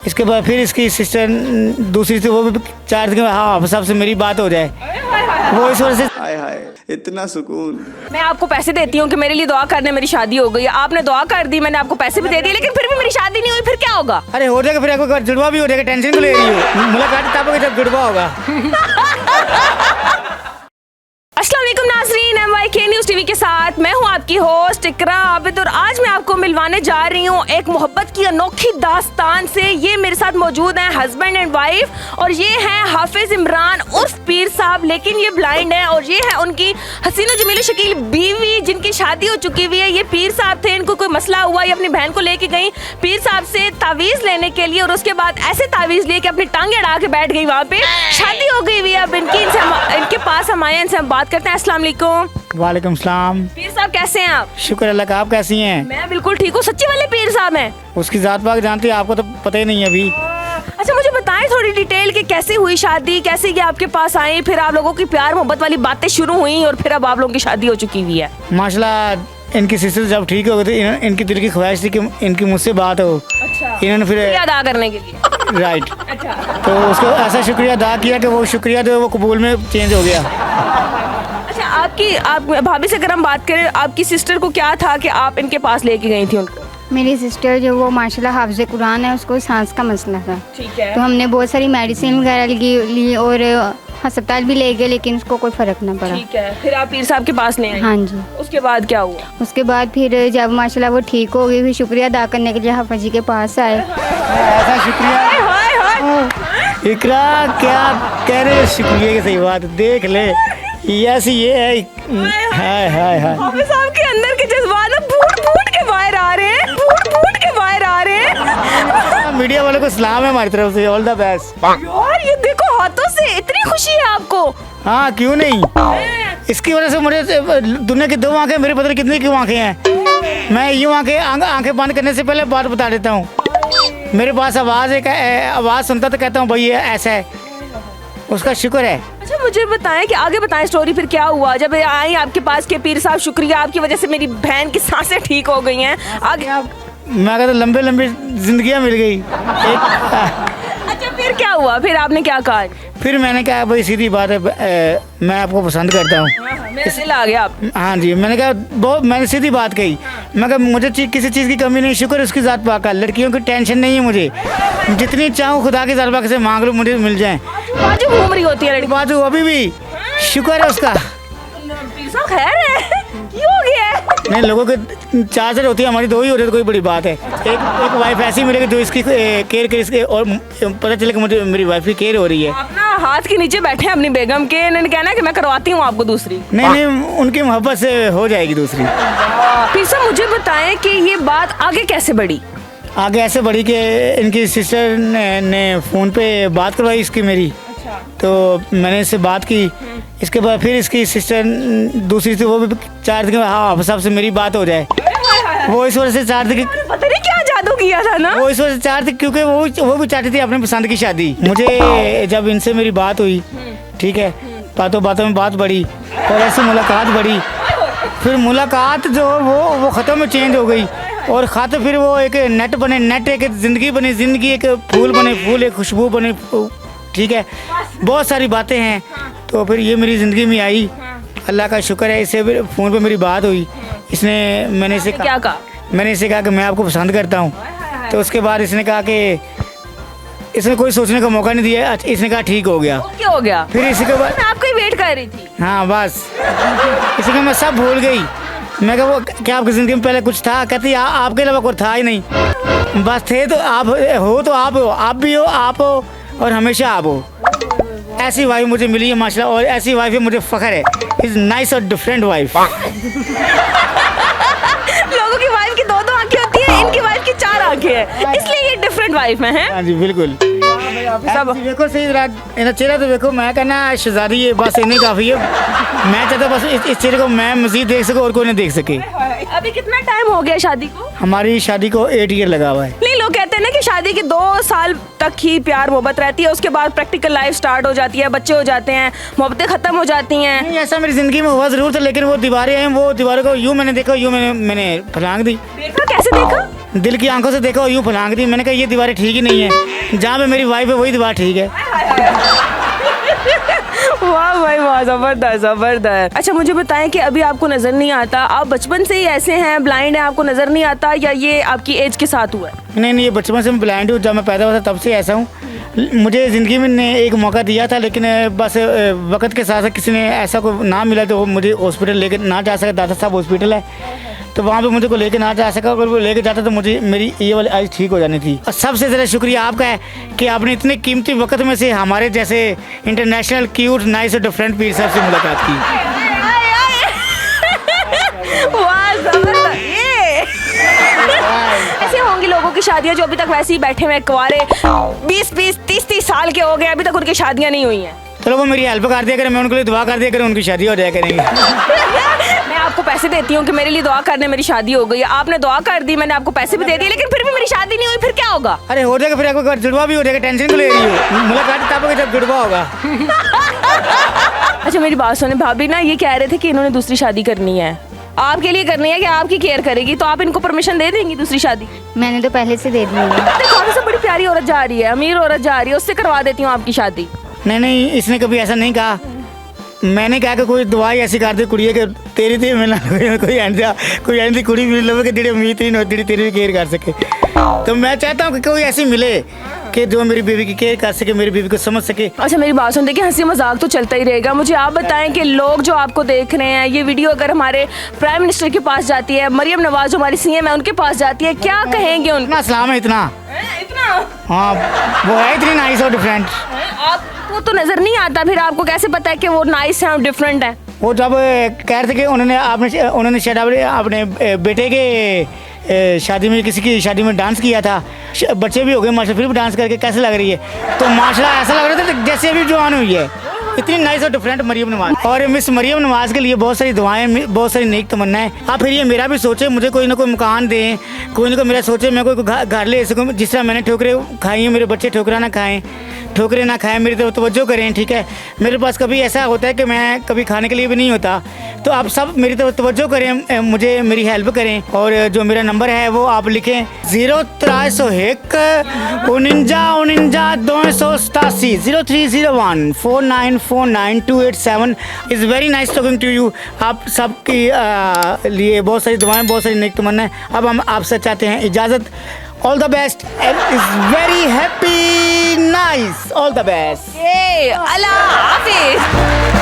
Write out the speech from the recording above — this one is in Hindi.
इसके बाद फिर इसकी सिस्टर दूसरी से वो भी चाहती कि हाँ सबसे मेरी बात हो जाए, वो इस वजह से। हाय हाय इतना सुकून। मैं आपको पैसे देती हूँ कि मेरे लिए दुआ करने, मेरी शादी हो गई। आपने दुआ कर दी, मैंने आपको पैसे भी दे दिए, लेकिन फिर भी मेरी शादी नहीं हुई, फिर क्या होगा? अरे हो जाएगा, फिर आपको जुड़वा भी हो जाएगा, टेंशन क्यों ले रही हो? मुलाकात तब होगी जब जुड़वा होगा। अस्सलाम वालेकुम नाज़रीन, MYK न्यूज़ टीवी के साथ मैं हूं आपकी होस्ट इकरा आबिद और आज मैं आपको मिलवाने जा रही हूं एक मोहब्बत की अनोखी दास्तान से। ये मेरे साथ मौजूद हैं हस्बैंड एंड वाइफ और ये हैं हाफिज इमरान उर्फ पीर साहब, लेकिन ये ब्लाइंड है। और ये है उनकी हसीनो जमील शकील बीवी जिनकी शादी हो चुकी हुई है। ये पीर साहब थे, इनको कोई मसला हुआ, ये अपनी बहन को लेके गई पीर साहब से तावीज़ लेने के लिए और उसके बाद ऐसे तावीज़ लिए कि अपनी टांगे अड़ा के बैठ गई वहाँ पे। शादी हो गई हुई है अब इनकी, इनके पास हम आए हैं, इनसे हम बात करते हैं। अस्सलाम वालेकुम। वालेकुम सलाम। पीर साहब कैसे हैं आप? शुक्र अल्लाह का, आप कैसी हैं? मैं बिल्कुल ठीक हूँ। सच्ची वाले पीर साहब हैं? उसकी जात पाक जानती है, आपको तो पता ही नहीं है अभी। अच्छा मुझे बताएं थोड़ी डिटेल कि कैसे हुई शादी, कैसे ये आपके पास आई, फिर आप लोगों की प्यार मोहब्बत वाली बातें शुरू हुई और फिर अब आप लोगों की शादी हो चुकी हुई है। माशाल्लाह इनकी सिस्टर जब ठीक हो गई थी, इनकी दिल की ख्वाहिश थी कि इनकी मुझसे बात हो। अच्छा। इन्होंने फिर अदा करने के लिए। राइट। अच्छा। तो उसको ऐसा शुक्रिया अदा किया कि वो शुक्रिया जो है वो कबूल में चेंज हो गया। अच्छा आप भाभी से अगर हम बात करें, आपकी सिस्टर को क्या था कि आप इनके पास लेके गई थी उनको? मेरी सिस्टर जो वो माशाल्लाह हाफ़िज़ कुरान है, उसको सांस का मसला था। ठीक है। तो हमने बहुत सारी मेडिसिन वगैरह ली और अस्पताल भी ले गए, लेकिन उसको कोई फ़र्क ना पड़ा। ठीक है। फिर आप पीर साहब के पास ले आई? हाँ जी। उसके बाद क्या हुआ? उसके बाद फिर जब माशाल्लाह वो ठीक हो गई, फिर शुक्रिया अदा करने के लिए हाफ़िज़ जी के पास आए। ऐसा शुक्रिया हाय हाय। इकरा क्या कह रहे हो? शुक्रिया की सही बात देख ले, ऐसी ये है। हाय हाय हाय। हाफिज साहब के अंदर के जज्बात ना फूट फूट के बाहर आ रहे हैं, फूट फूट के बाहर आ रहे हैं। मीडिया वालों को सलाम है हमारी तरफ से, ऑल द बेस्ट। यार ये देखो हाथों से इतनी खुशी है आपको। हाँ क्यों नहीं, इसकी वजह से मुझे दुनिया की दो आंखें, मेरे पता नहीं कितनी क्यों आंखें हैं। मैं यूँ आंखें बंद करने से पहले बात बता देता हूँ। मेरे पास आवाज़ सुनता तो कहता हूँ भाई ये ऐसा है, उसका शुक्र है। अच्छा मुझे बताएं कि आगे बताएं स्टोरी, फिर क्या हुआ जब आई आपके पास के पीर साहब शुक्रिया आपकी वजह से मेरी बहन की सांसें ठीक हो गई हैं। आगे मैं कहता लंबे लंबी जिंदगियाँ मिल गई अच्छा फिर क्या हुआ, फिर आपने क्या कहा? फिर मैंने कहा भाई सीधी बात है, मैं आपको पसंद करता हूँ। मेरा दिल आ गया आप। हाँ जी, मैंने कहा बहुत, मैंने सीधी बात कही। मैं कहा मुझे किसी चीज़ की कमी नहीं, शुक्र उसकी ज़ात पाक का, लड़कियों की टेंशन नहीं है मुझे, जितनी चाहूँ खुदा की ज़ात पाक से मांग लो मुझे मिल जाए। बाजू घूम रही होती है लड़की। बाजू अभी भी शुक्र है उसका। पीर साहब खैर है, क्यों हो गया है? नहीं, लोगों के चार से होती है, हमारी दो ही होती है तो कोई बड़ी बात है। एक वाइफ ऐसी मिलेगी जो इसकी केयर करे इसके, और पता चले कि मुझे मेरी वाइफ की केयर हो रही है। आप ना हाथ के नीचे बैठे हैं अपनी बेगम के, इन्होंने कहना है कि मैं करवाती हूँ आपको दूसरी। नहीं, उनकी मोहब्बत से हो जाएगी दूसरी। पीर साहब मुझे बताएं कि ये बात आगे कैसे बढ़ी? आगे ऐसे बढ़ी कि इनकी सिस्टर ने फ़ोन पे बात करवाई इसकी मेरी। तो मैंने इससे बात की, इसके बाद फिर इसकी सिस्टर दूसरी से वो भी चाहती कि हाँ साहब से मेरी बात हो जाए, वो इस वजह से चाहती कि पता नहीं क्या जादू किया था ना। वो इस वजह से चाहती क्योंकि वो भी चाहती थी अपने पसंद की शादी। मुझे जब इनसे मेरी बात हुई, ठीक है, बातों में बात बढ़ी और ऐसी मुलाकात बढ़ी। फिर मुलाकात जो वो ख़त्म में चेंज हो गई और ख़त फिर वो एक नेट बने, नेट एक ज़िंदगी बनी, ज़िंदगी एक फूल बने, फूल एक खुशबू बने, ठीक है, बहुत सारी बातें हैं। तो फिर ये मेरी ज़िंदगी में आई, अल्लाह का शुक्र है। इससे फिर फ़ोन पे मेरी बात हुई, मैंने इसे क्या कहा? मैंने इसे कहा कि मैं आपको पसंद करता हूँ। तो उसके बाद इसने कहा कि इसने कोई सोचने का मौका नहीं दिया, इसने कहा ठीक हो गया। क्या हो गया? फिर इसी के बाद मैं आपको ही वेट कर रही थी। हाँ बस इसी का मैं सब भूल गई। मैं कहा वो क्या आपकी ज़िंदगी में पहले कुछ था? कहती आपके अलावा कोई था ही नहीं, बस थे तो आप हो, तो आप हो, आप भी हो, आप हो और हमेशा आप हो। ऐसी वाइफ मुझे मिली है माशाल्लाह, और ऐसी वाइफ है मुझे फ़ख्र है। इज़ नाइस और डिफरेंट वाइफ। लोगों की वाइफ की दो आंखें होती है, इनकी वाइफ की चार आंखें हैं, इसलिए ये डिफरेंट वाइफ है। हाँ जी बिल्कुल। सब देखो सही इन्हें चेहरा तो देखो, मैं कहना शहजादी है बस, इन्हें काफ़ी है। मैं चाहता बस इस चेहरे को मैं मज़ीद देख सकूँ और कोई नहीं देख सके। अभी कितना टाइम हो गया शादी को? हमारी शादी को 8 ईयर लगा हुआ है। नहीं, लोग कहते हैं ना कि शादी के 2 साल तक ही प्यार मोहब्बत रहती है, उसके बाद प्रैक्टिकल लाइफ स्टार्ट हो जाती है, बच्चे हो जाते हैं, मोहब्बतें खत्म हो जाती हैं। नहीं, ऐसा मेरी ज़िंदगी में हुआ ज़रूर था, लेकिन वो दीवारें हैं, वो दीवारों को यूँ मैंने देखा, यूँ मैंने फलांग दी। देखा कैसे देखा? दिल की आंखों से देखा और यूँ फलांग दी। मैंने कहा ये दीवारें ठीक ही नहीं है, जहाँ पे मेरी वाइफ है वही दीवार ठीक है। वाह भाई वाह, जबरदस्त जबरदस्त। अच्छा मुझे बताएं कि अभी आपको नजर नहीं आता, आप बचपन से ही ऐसे हैं, ब्लाइंड हैं, आपको नजर नहीं आता, या ये आपकी एज के साथ हुआ है? नहीं, ये बचपन से मैं ब्लाइंड हूँ। जब मैं पैदा हुआ था तब से ऐसा हूँ। मुझे ज़िंदगी में ने एक मौका दिया था, लेकिन बस वक्त के साथ साथ किसी ने ऐसा को ना मिला तो मुझे हॉस्पिटल लेके ना जा सका। दादा साहब हॉस्पिटल है, तो वहाँ पे मुझे को लेके ना जा सका। अगर वो लेके जाता तो मुझे मेरी ये वाली आइज़ ठीक हो जानी थी। और सबसे ज़्यादा शुक्रिया आपका है कि आपने इतने कीमती वक्त में से हमारे जैसे इंटरनेशनल क्यूट नाइस और डिफरेंट पीर साहब से मुलाकात की। वाह जबरदस्त। ये ऐसे होंगी लोगों की शादियां जो अभी तक वैसे ही बैठे हुए हैं, कुंवारे 20-20, 30-30 साल के हो गए, अभी तक उनकी शादियां नहीं हुई हैं। चलो वो मेरी हेल्प कर दिया करें, मैं उनके लिए दुआ कर दिया करें, उनकी शादी हो जाया करेंगी। मैं आपको पैसे देती हूँ कि मेरे लिए दुआ करने, मेरी शादी हो गई। आपने दुआ कर दी, मैंने आपको पैसे भी दे दिए, लेकिन फिर भी मेरी शादी नहीं हुई, फिर क्या होगा? अरे हो जाएगा, फिर आपको जुड़वा भी हो जाएगा। टेंशन क्यों ले रही हो? मुलाकात तब होगी जब जुड़वा होगा। अच्छा मेरी बात सुने, भाभी ना ये कह रहे थे कि इन्होंने दूसरी शादी करनी है, आपके लिए करनी है कि आपकी केयर करेगी, तो आप इनको परमिशन दे देंगी दूसरी शादी? मैंने तो पहले से दे दी है। देखो से बड़ी प्यारी औरत जा रही है, अमीर औरत जा रही है, उससे करवा देती हूँ आपकी शादी। नहीं, इसने कभी ऐसा नहीं कहा। मैंने कहा कि कोई दवाई ऐसी कर दे कुड़ी कि तेरी थी मिलना कोई ऐसी कुड़ी मिल लवे कि जेडी उम्मीद नहीं होती तेरी भी केयर कर सके। तो मैं चाहता हूँ कि कोई ऐसी मिले कि जो मेरी बीवी की केयर कर सके, मेरी बीवी को समझ सके। अच्छा मेरी बात सुन, देखिए हंसी मजाक तो चलता ही रहेगा। मुझे आप बताएं कि लोग जो आपको देख रहे हैं, ये वीडियो अगर हमारे प्राइम मिनिस्टर के पास जाती है, मरियम नवाज जो हमारी सीएम है उनके पास जाती है, क्या कहेंगे उनको? इतना सलाम है, इतना हाँ, वो है इतनी नाइस और डिफरेंट। आपको तो नजर नहीं आता, फिर आपको कैसे पता है कि वो नाइस है और डिफरेंट है? वो जब कह रहे थे कि उन्होंने शायद अपने बेटे के शादी में, किसी की शादी में डांस किया था, बच्चे भी हो गए माशाल्लाह, फिर भी डांस करके कैसे लग रही है? तो माशाल्लाह ऐसा लग रहा था जैसे अभी जवान हुई है। इतनी नाइस और डिफरेंट मरियम नवाज। और मिस मरियम नवाज के लिए बहुत सारी दुआएं, बहुत सारी नेक तमन्नाएं। आप फिर ये मेरा भी सोचे, मुझे कोई ना कोई मकान दें, कोई ना कोई मेरा सोचे, मैं कोई घर ले सकूँ। जिस तरह मैंने ठोकरें खाई हैं, मेरे बच्चे ठोकरा ना खाएं, ठोकरें ना खाएं, मेरी तरफ तवज्जो करें। ठीक है, मेरे पास कभी ऐसा होता है कि मैं कभी खाने के लिए भी नहीं होता, तो आप सब मेरी तरफ तवज्जो करें, मुझे मेरी हेल्प करें। और जो मेरा नंबर है वो आप लिखें 0301 49 287 0301 4949 is very nice talking to you. आप सबके लिए बहुत सारी दुआएं, बहुत सारी नेक तमन्नाएं। अब हम आपसे चाहते हैं इजाज़त। All the best and is very happy nice. All the best. Allah Hafiz.